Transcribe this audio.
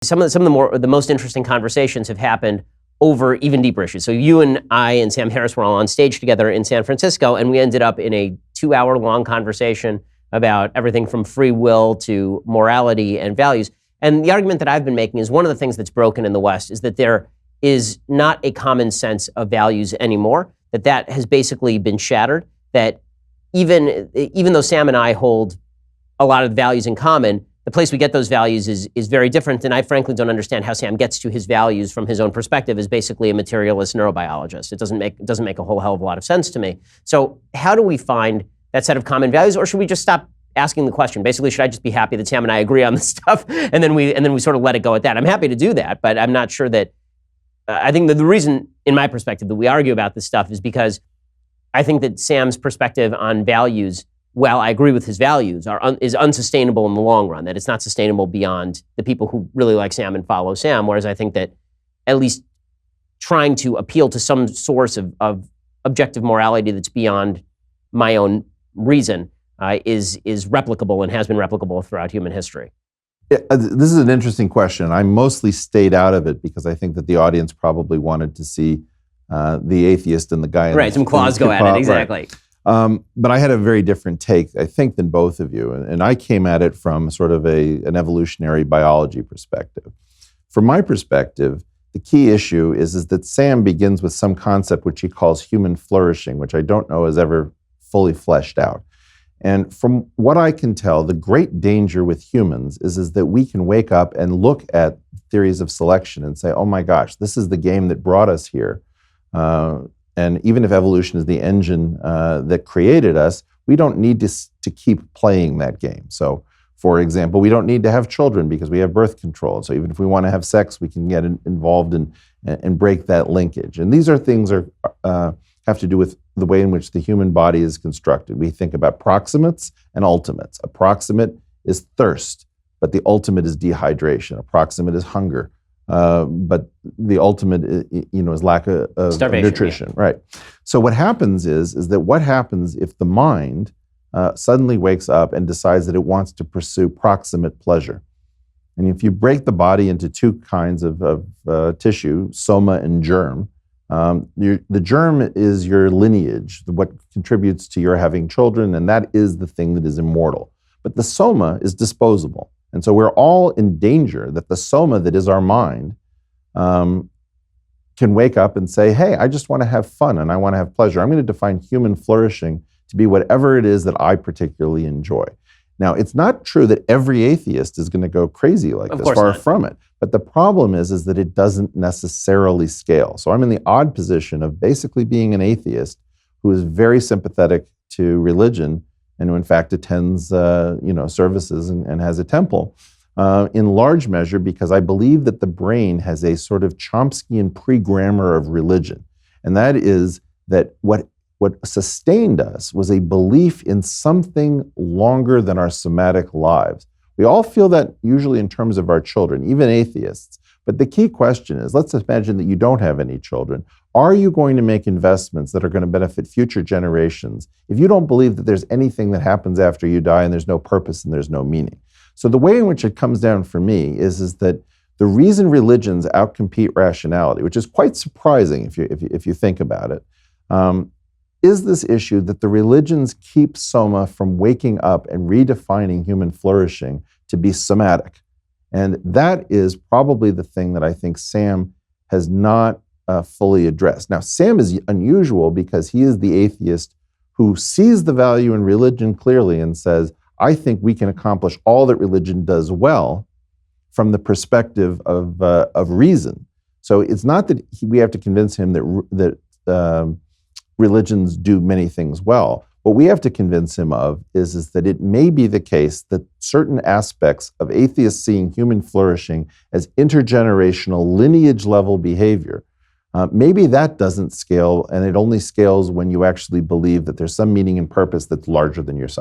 Some of the most interesting conversations have happened over even deeper issues. So you and I and Sam Harris were all on stage together in San Francisco, and we ended up in a 2-hour-long conversation about everything from free will to morality and values. And the argument that I've been making is one of the things that's broken in the West is that there is not a common sense of values anymore, that has basically been shattered, that even though Sam and I hold a lot of values in common, the place we get those values is very different, and I frankly don't understand how Sam gets to his values from his own perspective as basically a materialist neurobiologist. It doesn't make a whole hell of a lot of sense to me. So how do we find that set of common values, or should we just stop asking the question? Basically, should I just be happy that Sam and I agree on this stuff, and then we sort of let it go at that? I'm happy to do that, but I'm not sure that. I think that the reason, in my perspective, that we argue about this stuff is because I think that Sam's perspective on values, while I agree with his values, is unsustainable in the long run, that it's not sustainable beyond the people who really like Sam and follow Sam, whereas I think that at least trying to appeal to some source of objective morality that's beyond my own reason is replicable and has been replicable throughout human history. This is an interesting question. I mostly stayed out of it because I think that the audience probably wanted to see the atheist and the guy in some claws go at it, exactly. Right. But I had a very different take, I think, than both of you. And I came at it from sort of an evolutionary biology perspective. From my perspective, the key issue is that Sam begins with some concept which he calls human flourishing, which I don't know is ever fully fleshed out. And from what I can tell, the great danger with humans is that we can wake up and look at theories of selection and say, oh my gosh, this is the game that brought us here. And even if evolution is the engine that created us, we don't need to keep playing that game. So, for example, we don't need to have children because we have birth control. So even if we want to have sex, we can get involved and break that linkage. And these are things have to do with the way in which the human body is constructed. We think about proximates and ultimates. A proximate is thirst, but the ultimate is dehydration. A proximate is hunger, but the ultimate is lack of nutrition. Yeah. Right. So what happens is that what happens if the mind suddenly wakes up and decides that it wants to pursue proximate pleasure? And if you break the body into two kinds of tissue, soma and germ, the germ is your lineage, what contributes to your having children, and that is the thing that is immortal. But the soma is disposable. And so we're all in danger that the soma that is our mind can wake up and say, hey, I just want to have fun and I want to have pleasure. I'm going to define human flourishing to be whatever it is that I particularly enjoy. Now, it's not true that every atheist is going to go crazy like this, far from it. But the problem is that it doesn't necessarily scale. So I'm in the odd position of basically being an atheist who is very sympathetic to religion and who in fact attends services and has a temple in large measure because I believe that the brain has a sort of Chomskyan pre-grammar of religion. And that is that what sustained us was a belief in something longer than our somatic lives. We all feel that usually in terms of our children, even atheists. But the key question is, let's imagine that you don't have any children. Are you going to make investments that are going to benefit future generations if you don't believe that there's anything that happens after you die and there's no purpose and there's no meaning? So the way in which it comes down for me is that the reason religions outcompete rationality, which is quite surprising if you think about it, is this issue that the religions keep soma from waking up and redefining human flourishing to be somatic. And that is probably the thing that I think Sam has not fully addressed. Now, Sam is unusual because he is the atheist who sees the value in religion clearly and says, I think we can accomplish all that religion does well from the perspective of reason. So it's not that we have to convince him that religions do many things well. What we have to convince him of is that it may be the case that certain aspects of atheists seeing human flourishing as intergenerational lineage-level behavior, maybe that doesn't scale, and it only scales when you actually believe that there's some meaning and purpose that's larger than yourself.